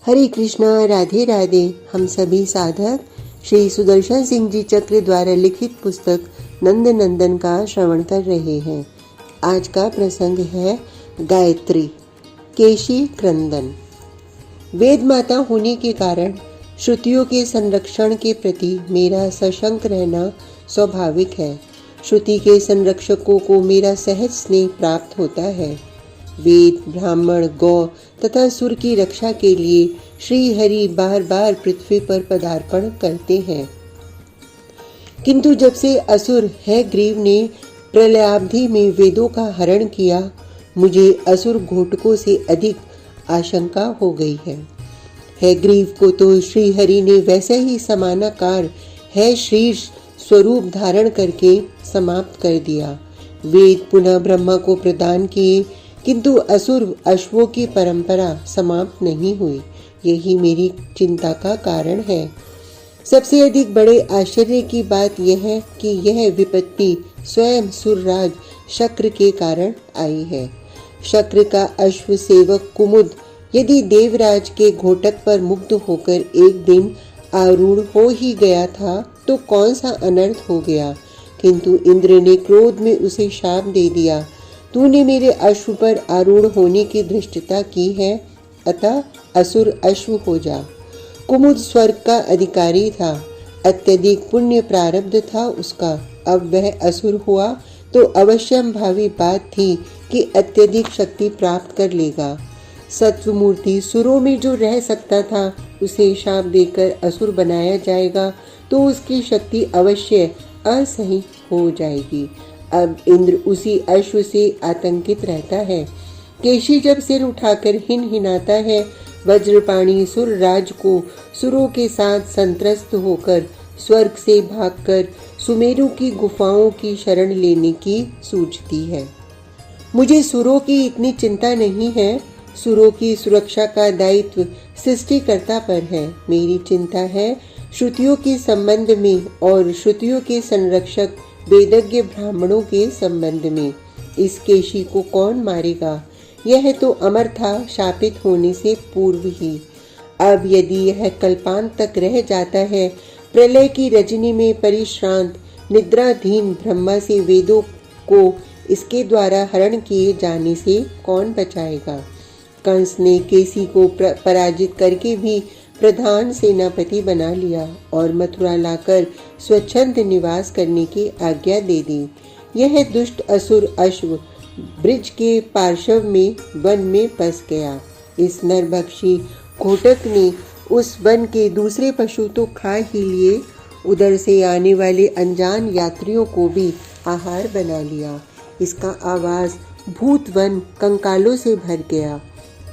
हरे कृष्णा, राधे राधे। हम सभी साधक श्री सुदर्शन सिंह जी चक्र द्वारा लिखित पुस्तक नंद नंदन का श्रवण कर रहे हैं। आज का प्रसंग है गायत्री केशी क्रंदन। वेद माता होने के कारण श्रुतियों के संरक्षण के प्रति मेरा सशंक रहना स्वाभाविक है। श्रुति के संरक्षकों को मेरा सहज स्नेह प्राप्त होता है। वेद, ब्राह्मण, गौ तथा सुर की रक्षा के लिए श्री हरि बार बार पृथ्वी पर पदार्पण करते हैं, किंतु जब से असुर हैग्रीव ने प्रलयावधि में वेदों का हरण किया, मुझे असुर घोटकों से अधिक आशंका हो गई है। हैग्रीव को तो श्री हरि ने वैसे ही समानाकार है शीर्ष स्वरूप धारण करके समाप्त कर दिया। वेद पुनः ब्रह्मा को प्रदान किए, किंतु असुर अश्वों की परंपरा समाप्त नहीं हुई। यही मेरी चिंता का कारण है। सबसे अधिक बड़े आश्चर्य की बात यह है कि यह विपत्ति स्वयं सुरराज शक्र के कारण आई है। शक्र का अश्व सेवक कुमुद यदि देवराज के घोटक पर मुग्ध होकर एक दिन आरूढ़ हो ही गया था तो कौन सा अनर्थ हो गया, किंतु इंद्र ने क्रोध में उसे शाप दे दिया। तूने मेरे अश्व पर आरूढ़ होने की धृष्टता की है, अतः असुर अश्व हो जा। कुमुद स्वर्ग का अधिकारी था, अत्यधिक पुण्य प्रारब्ध था उसका। अब वह असुर हुआ तो अवश्यम भावी बात थी कि अत्यधिक शक्ति प्राप्त कर लेगा। सत्वमूर्ति सुरों में जो रह सकता था उसे शाप देकर असुर बनाया जाएगा तो उसकी शक्ति अवश्य असही हो जाएगी। अब इंद्र उसी अश्व से आतंकित रहता है। केशी जब सिर उठाकर हिनहिनाता है, वज्रपाणी सुर राज को सुरों के साथ संत्रस्त होकर स्वर्ग से भागकर सुमेरु की गुफाओं की शरण लेने की सूझती है। मुझे सुरों की इतनी चिंता नहीं है। सुरों की सुरक्षा का दायित्व सृष्टिकर्ता पर है। मेरी चिंता है श्रुतियों के संबंध में और श्रुतियों के संरक्षक वेदज्ञ ब्राह्मणों के संबंध में। इस केशी को कौन मारेगा? यह तो अमर था शापित होने से पूर्व ही। अब यदि यह कल्पांत तक रह जाता है, प्रलय की रजनी में परिश्रांत निद्राधीन ब्रह्मा से वेदों को इसके द्वारा हरण किए जाने से कौन बचाएगा? कंस ने केसी को पराजित करके भी प्रधान सेनापति बना लिया और मथुरा लाकर स्वच्छंद निवास करने की आज्ञा दे दी। यह दुष्ट असुर अश्व ब्रिज के पार्श्व में वन में फंस गया। इस नरभक्षी घोटक ने उस वन के दूसरे पशु तो खा ही लिए, उधर से आने वाले अनजान यात्रियों को भी आहार बना लिया। इसका आवाज भूत वन कंकालों से भर गया।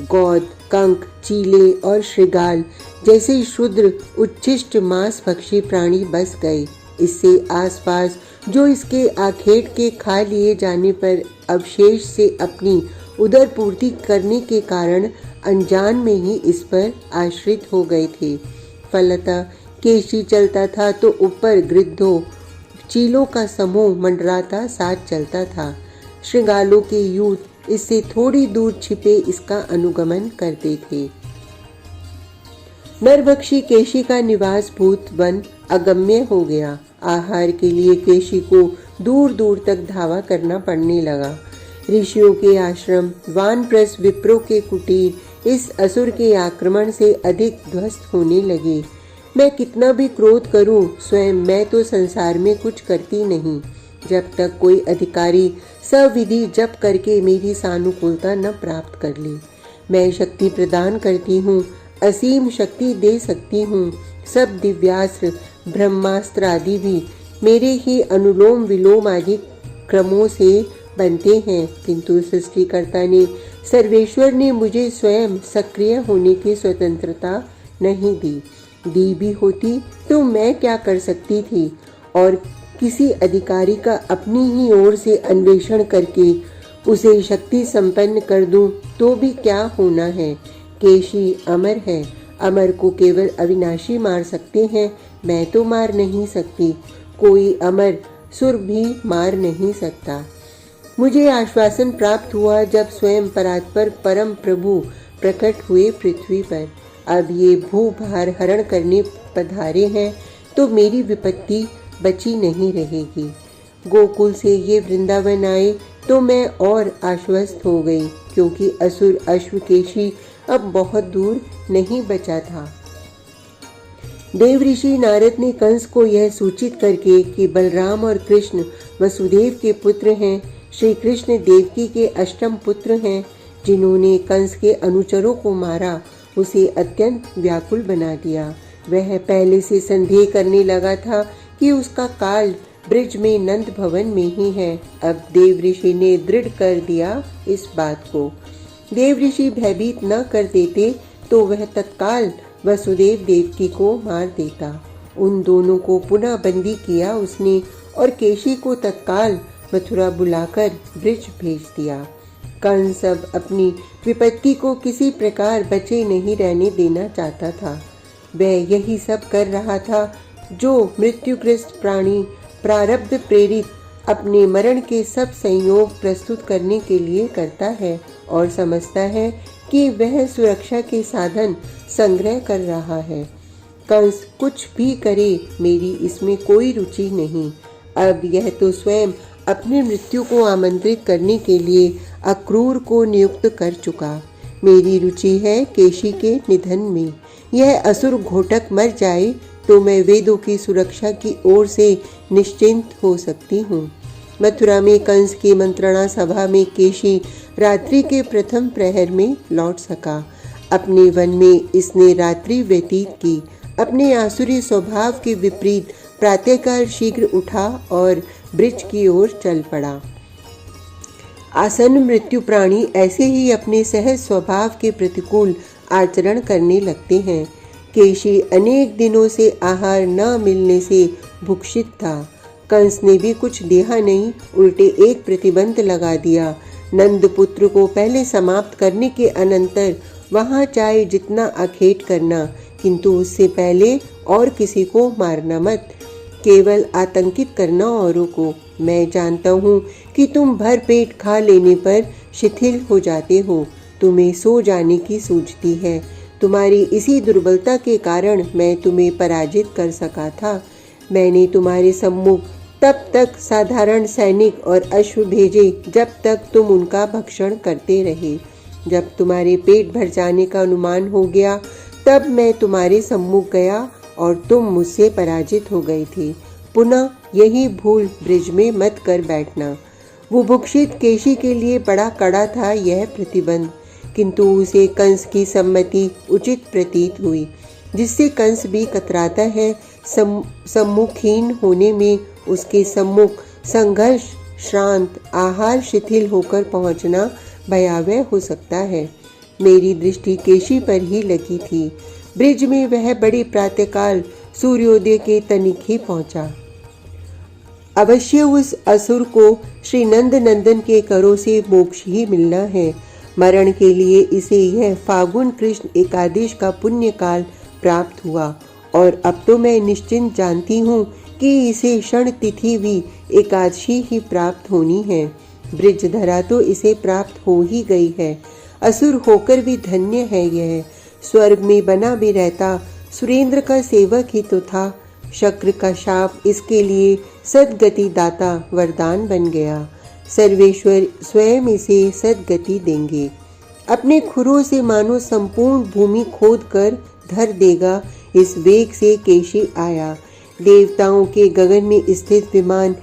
गौद, कंक, चीले और श्रृगाल जैसे शूद्र उच्छिष्ट मांस भक्षी प्राणी बस गए। इससे आसपास जो इसके आखेट के खा लिए जाने पर अवशेष से अपनी उदर पूर्ति करने के कारण अनजान में ही इस पर आश्रित हो गए थे। फलतः केशी चलता था तो ऊपर गिद्धों चीलों का समूह मंडराता साथ चलता था। श्रृगालों के यूथ इससे थोड़ी दूर छिपे इसका अनुगमन करते थे। नरभक्षी केशी का निवास भूत वन अगम्य हो गया। आहार के लिए केशी को दूर दूर तक धावा करना पड़ने लगा। ऋषियों के आश्रम, वानप्रस्थ विप्रों के कुटीर इस असुर के आक्रमण से अधिक ध्वस्त होने लगे। मैं कितना भी क्रोध करूं, स्वयं मैं तो संसार में कुछ करती नहीं। जब तक कोई अधिकारी सविधि जप करके मेरी सानुकूलता न प्राप्त कर ले। मैं शक्ति प्रदान करती हूँ, असीम शक्ति दे सकती हूँ। सब दिव्यास्त्र, ब्रह्मास्त्र आदि भी मेरे ही अनुलोम विलोम आदि क्रमों से बनते हैं, किंतु सृष्टिकर्ता ने, सर्वेश्वर ने मुझे स्वयं सक्रिय होने की स्वतंत्रता नहीं दी। दी भी होती तो मैं क्या कर सकती थी, और किसी अधिकारी का अपनी ही ओर से अन्वेषण करके उसे शक्ति संपन्न कर दूं तो भी क्या होना है। केशी अमर है, अमर को केवल अविनाशी मार सकते हैं, मैं तो मार नहीं सकती। कोई अमर सुर भी मार नहीं सकता। मुझे आश्वासन प्राप्त हुआ जब स्वयं परात्पर परम प्रभु प्रकट हुए पृथ्वी पर। अब ये भूभार हरण करने पधारे हैं तो मेरी विपत्ति बची नहीं रहेगी। गोकुल से ये वृंदावन आए तो मैं और आश्वस्त हो गई, क्योंकि असुर अश्वकेशी अब बहुत दूर नहीं बचा था। देव ऋषि नारद ने कंस को यह सूचित करके कि बलराम और कृष्ण वसुदेव के पुत्र हैं, श्री कृष्ण देवकी के अष्टम पुत्र हैं, जिन्होंने कंस के अनुचरों को मारा, उसे अत्यंत व्याकुल बना दिया। वह पहले से संदेह करने लगा था कि उसका काल ब्रिज में नंद भवन में ही है। अब देव ऋषि ने दृढ़ कर दिया इस बात को। देव ऋषि भयभीत न कर देते तो वह तत्काल वसुदेव देवकी को मार देता। उन दोनों को पुनः बंदी किया उसने और केशी को तत्काल मथुरा बुलाकर ब्रिज भेज दिया। कंस अब अपनी विपत्ति को किसी प्रकार बचे नहीं रहने देना चाहता था। वह यही सब कर रहा था जो मृत्युग्रस्त प्राणी प्रारब्ध प्रेरित अपने मरण के सब संयोग प्रस्तुत करने के लिए करता है और समझता है कि वह सुरक्षा के साधन संग्रह कर रहा है। कंस कुछ भी करे, मेरी इसमें कोई रुचि नहीं। अब यह तो स्वयं अपनी मृत्यु को आमंत्रित करने के लिए अक्रूर को नियुक्त कर चुका। मेरी रुचि है केशी के निधन में। यह असुर घोटक मर जाए तो मैं वेदों की सुरक्षा की ओर से निश्चिंत हो सकती हूँ। मथुरा में कंस की मंत्रणा सभा में केशी रात्रि के प्रथम प्रहर में लौट सका। अपने वन में इसने रात्रि व्यतीत की। अपने आसुरी स्वभाव के विपरीत प्रातःकाल शीघ्र उठा और ब्रिज की ओर चल पड़ा। आसन्न मृत्यु प्राणी ऐसे ही अपने सहज स्वभाव के प्रतिकूल आचरण करने लगते हैं। केशी अनेक दिनों से आहार न मिलने से भुक्षित था। कंस ने भी कुछ दिया नहीं, उल्टे एक प्रतिबंध लगा दिया। नंद पुत्र को पहले समाप्त करने के अनंतर वहां चाहे जितना आखेट करना, किंतु उससे पहले और किसी को मारना मत, केवल आतंकित करना औरों को। मैं जानता हूँ कि तुम भर पेट खा लेने पर शिथिल हो जाते हो, तुम्हें सो जाने की सूझती है। तुम्हारी इसी दुर्बलता के कारण मैं तुम्हें पराजित कर सका था। मैंने तुम्हारे सम्मुख तब तक साधारण सैनिक और अश्व भेजे जब तक तुम उनका भक्षण करते रहे। जब तुम्हारे पेट भर जाने का अनुमान हो गया तब मैं तुम्हारे सम्मुख गया और तुम मुझसे पराजित हो गए थे। पुनः यही भूल ब्रिज में मत कर बैठना। बुभुक्षित केशी के लिए बड़ा कड़ा था यह प्रतिबंध, किंतु उसे कंस की सम्मति उचित प्रतीत हुई, जिससे कंस भी कतराता है। सम्मुखहीन होने में उसके सम्मुख संघर्ष श्रांत आहार शिथिल होकर पहुंचना भयावह हो सकता है। मेरी दृष्टि केशी पर ही लगी थी। ब्रिज में वह बड़े प्रातःकाल सूर्योदय के तनिक ही पहुंचा। अवश्य उस असुर को श्री नंद नंदन के करों से मोक्ष ही मिलना है। मरण के लिए इसे यह फागुन कृष्ण एकादश का पुण्य काल प्राप्त हुआ और अब तो मैं निश्चिंत जानती हूँ कि इसे क्षण तिथि भी एकादशी ही प्राप्त होनी है। ब्रिज धरा तो इसे प्राप्त हो ही गई है। असुर होकर भी धन्य है यह। स्वर्ग में बना भी रहता सुरेंद्र का सेवक ही तो था। शक्र का शाप इसके लिए सद्गति दाता वरदान बन गया। सर्वेश्वर स्वयं इसे सद्गति देंगे। अपने खुरों से मानो संपूर्ण भूमि खोद कर धर देगा, इस वेग से केशी आया। देवताओं के गगन में स्थित विमान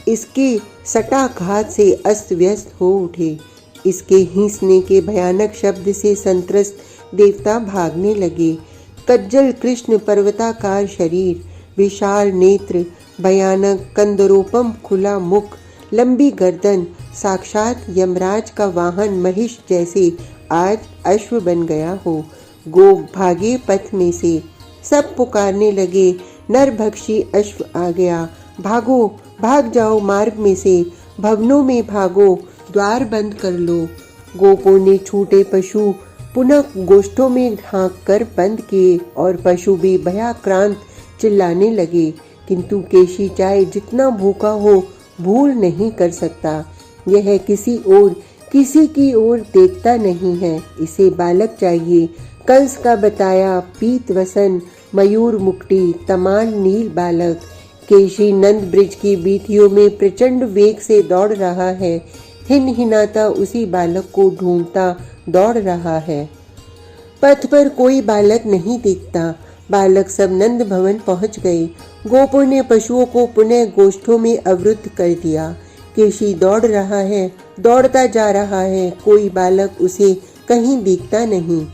इसके सटाघात से अस्त व्यस्त हो उठे। इसके हींसने के भयानक शब्द से संत्रस्त देवता भागने लगे। कज्जल कृष्ण पर्वताकार शरीर, विशाल नेत्र, भयानक कंदरोपम खुला मुख, लंबी गर्दन, साक्षात यमराज का वाहन महिष जैसे आज अश्व बन गया हो। गोप भागे पथ में से, सब पुकारने लगे, नरभक्षी अश्व आ गया, भागो भाग जाओ मार्ग में से, भवनों में भागो, द्वार बंद कर लो। गोपों ने छूटे पशु पुनः गोष्ठों में ढांक कर बंद किए और पशु भी भयाक्रांत चिल्लाने लगे, किंतु केशी चाहे जितना भूखा हो भूल नहीं कर सकता। यह किसी की ओर देखता नहीं है। इसे बालक चाहिए, कंस का बताया पीत वसन मयूर मुक्ति तमाल नील बालक। केशी नंद ब्रिज की बीथियों में प्रचंड वेग से दौड़ रहा है। हिन हिनाता उसी बालक को ढूंढता दौड़ रहा है। पथ पर कोई बालक नहीं दिखता। बालक सब नंद भवन पहुंच गए। गोपों ने पशुओं को पुनः गोष्ठों में अवरुद्ध कर दिया। केशी दौड़ रहा है, दौड़ता जा रहा है, कोई बालक उसे कहीं दिखता नहीं।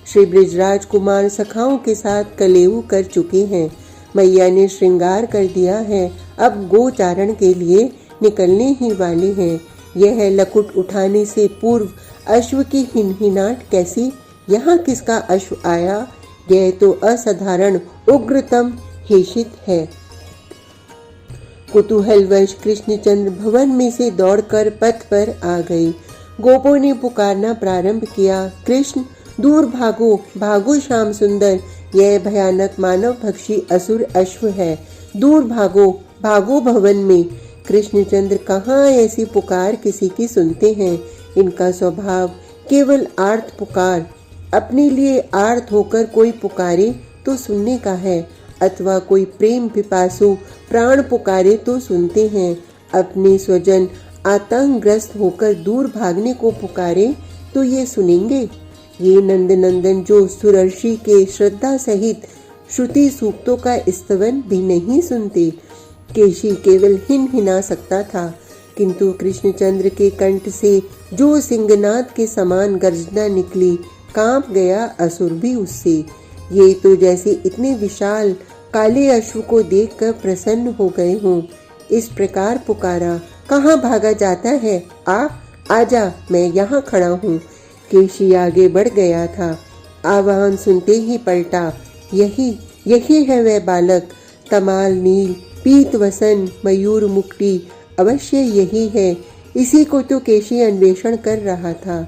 श्री ब्रिजराज कुमार सखाओं के साथ कलेऊ कर चुके हैं। मैया ने श्रृंगार कर दिया है, अब गोचारण के लिए निकलने ही वाले हैं। यह लकुट उठाने से पूर्व अश्व की हिनहिनाट कैसी? यहाँ किसका अश्व आया? यह तो असाधारण उग्रतम हेषित है। कुतूहलवश कृष्णचंद्र भवन में से दौड़कर पथ पर आ गए। गोपों ने पुकारना प्रारंभ किया, कृष्ण दूर भागो, भागो श्याम सुंदर, यह भयानक मानव भक्षी असुर अश्व है, दूर भागो, भागो भवन में। कृष्णचंद्र कहाँ ऐसी पुकार किसी की सुनते हैं। इनका स्वभाव केवल आर्त पुकार, अपने लिए आर्त होकर कोई पुकारे तो सुनने का है, अथवा कोई प्रेम पिपासु प्राण पुकारे तो सुनते हैं। अपने स्वजन आतंकग्रस्त होकर दूर भागने को पुकारे तो ये सुनेंगे। ये नंद नंदन जो सुरर्षि के श्रद्धा सहित श्रुति सूक्तों का स्तवन भी नहीं सुनते। केशी केवल हिन हिना सकता था, किंतु कृष्णचंद्र के कंठ से जो सिंहनाद के समान गर्जना निकली, कांप गया असुर भी उससे। ये तो जैसे इतने विशाल काले अश्व को देखकर प्रसन्न हो गए हों। इस प्रकार पुकारा, कहाँ भागा जाता है? आजा, मैं यहाँ खड़ा हूँ। केशी आगे बढ़ गया था। आह्वान सुनते ही पलटा, यही है वह बालक, तमाल नील पीत वसन मयूर मुक्ति, अवश्य यही है। इसी को तो केशी अन्वेषण कर रहा था।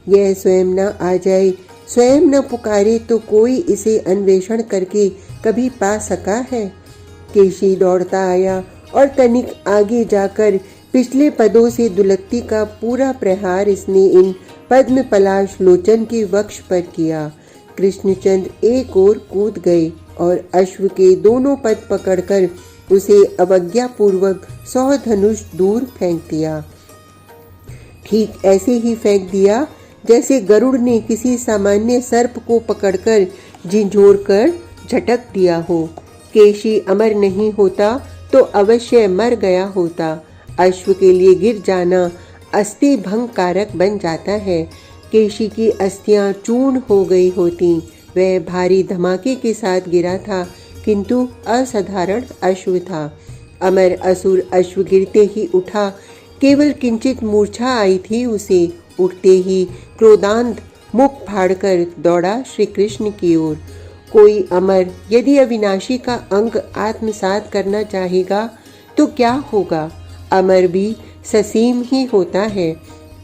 यह स्वयं न आ जाए, स्वयं न पुकारे तो कोई इसे अन्वेषण करके कभी पा सका है। केशी दौड़ता आया और तनिक आगे जाकर पिछले पदों से दुलत्ती का पूरा प्रहार इसने इन पद्म पलाश लोचन के वक्ष पर किया। कृष्णचंद्र एक ओर कूद गए और अश्व के दोनों पद पकड़कर उसे अवज्ञापूर्वक 100 धनुष दूर फेंक दिया। ठीक ऐसे ही फेंक दिया जैसे गरुड़ ने किसी सामान्य सर्प को पकड़कर झिझोरकर झटक दिया हो। केशी अमर नहीं होता तो अवश्य मर गया होता। अश्व के लिए गिर जाना अस्थि भंग कारक बन जाता है। केशी की अस्थियां चूर्ण हो गई होती। वह भारी धमाके के साथ गिरा था, किंतु असाधारण अश्व था। अमर असुर अश्व गिरते ही उठा, केवल किंचित मूर्छा आई थी उसे। उठते ही क्रोधांध मुख फाड़कर दौड़ा श्री कृष्ण की ओर। कोई अमर यदि अविनाशी का अंग आत्मसात करना चाहेगा तो क्या होगा? अमर भी ससीम ही होता है।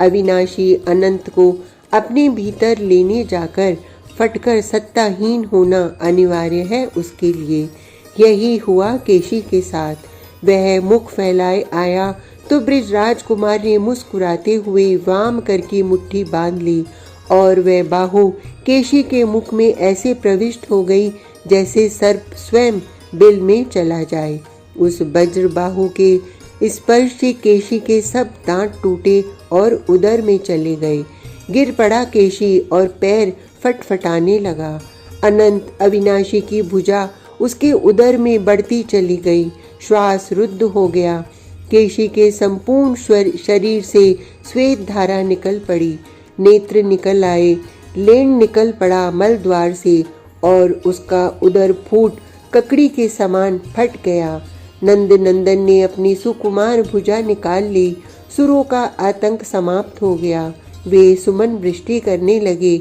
अविनाशी अनंत को अपने भीतर लेने जाकर फटकर सत्ताहीन होना अनिवार्य है उसके लिए। यही हुआ केशी के साथ। वह मुख फैलाए आया तो ब्रिजराज कुमार ने मुस्कुराते हुए वाम करके मुट्ठी बांध ली और वह बाहु केशी के मुख में ऐसे प्रविष्ट हो गई जैसे सर्प स्वयं बिल में चला जाए। उस वज्र बाहु के स्पर्श से केशी के सब दांत टूटे और उदर में चले गए। गिर पड़ा केशी और पैर फटफटाने लगा। अनंत अविनाशी की भुजा उसके उदर में बढ़ती चली गई। श्वास रुद्ध हो गया। केशी के संपूर्ण शरीर से श्वेत धारा निकल पड़ी। नेत्र निकल आए। लेन निकल पड़ा मल द्वार से और उसका उदर फूट ककड़ी के समान फट गया। नंद नंदन ने अपनी सुकुमार भुजा निकाल ली। सुरों का आतंक समाप्त हो गया। वे सुमन वृष्टि करने लगे।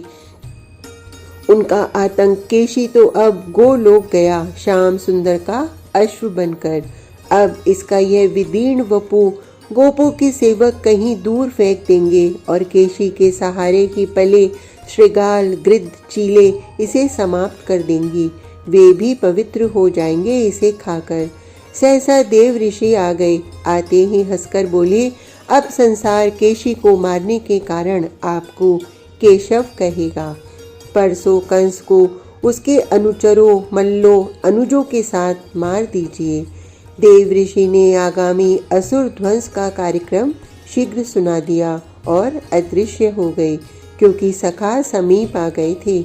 उनका आतंक केशी तो अब गोलोक गया, श्याम सुंदर का अश्व बनकर। अब इसका यह विदीर्ण वपु गोपों के सेवक कहीं दूर फेंक देंगे और केशी के सहारे की पले श्रृगाल गृध्र चीले इसे समाप्त कर देंगी। वे भी पवित्र हो जाएंगे इसे खाकर। सहसा देव ऋषि आ गए। आते ही हंसकर बोले, अब संसार केशी को मारने के कारण आपको केशव कहेगा। परसों कंस को उसके अनुचरों, मल्लों, अनुजों के साथ मार दीजिए। देव ऋषि ने आगामी असुर ध्वंस का कार्यक्रम शीघ्र सुना दिया और अदृश्य हो गए, क्योंकि सखा समीप आ गए थे।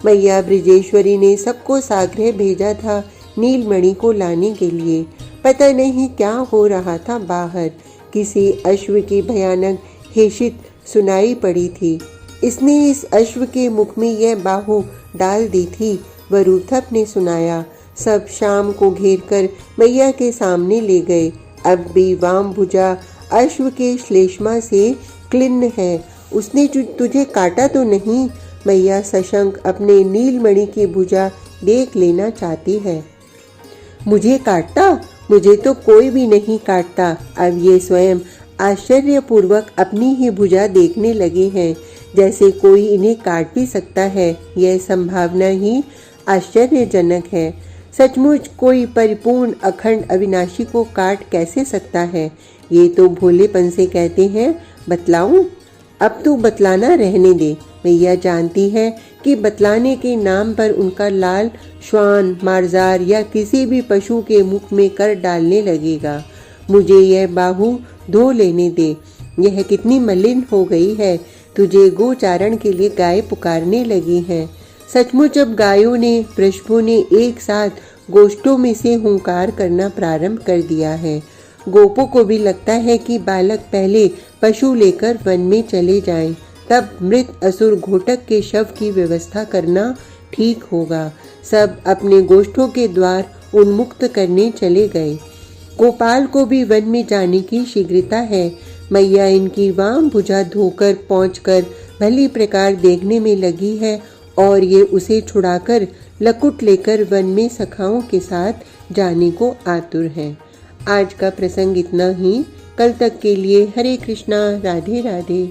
मैया ब्रजेश्वरी ने सबको साग्रह भेजा था नीलमणि को लाने के लिए। पता नहीं क्या हो रहा था बाहर। किसी अश्व की भयानक हेशित सुनाई पड़ी थी। इसने इस अश्व के मुख में यह बाहु डाल दी थी, वरुथप ने सुनाया। सब शाम को घेरकर मैया के सामने ले गए। अब भी वाम भुजा अश्व के श्लेष्मा से क्लिन्न है। उसने तुझे काटा तो नहीं? मैया सशंक अपने नीलमणि की भुजा देख लेना चाहती है। मुझे काटता? मुझे तो कोई भी नहीं काटता। अब ये स्वयं आश्चर्यपूर्वक अपनी ही भुजा देखने लगे हैं, जैसे कोई इन्हें काट भी सकता है। यह संभावना ही आश्चर्यजनक है। सचमुच कोई परिपूर्ण अखंड अविनाशी को काट कैसे सकता है? ये तो भोलेपन से कहते हैं। बतलाऊं? अब तो बतलाना रहने दे। मैया जानती है कि बतलाने के नाम पर उनका लाल श्वान, मार्जार या किसी भी पशु के मुख में कर डालने लगेगा। मुझे यह बाहु धो लेने दे। यह कितनी मलिन हो गई है। तुझे गोचारण के लिए गाय पुकारने लगी हैं। सचमुच अब गायों ने, वृषभों ने एक साथ गोष्ठों में से हुंकार करना प्रारंभ कर दिया है। गोपों को भी लगता है कि बालक पहले पशु लेकर वन में चले जाएं, तब मृत असुर घोटक के शव की व्यवस्था करना ठीक होगा। सब अपने गोष्ठों के द्वार उन्मुक्त करने चले गए। गोपाल को भी वन में जाने की शीघ्रता है। मैया इनकी वाम भुजा धोकर पहुंचकर भली प्रकार देखने में लगी है और ये उसे छुड़ाकर लकुट लेकर वन में सखाओं के साथ जाने को आतुर है। आज का प्रसंग इतना ही। कल तक के लिए हरे कृष्णा, राधे राधे।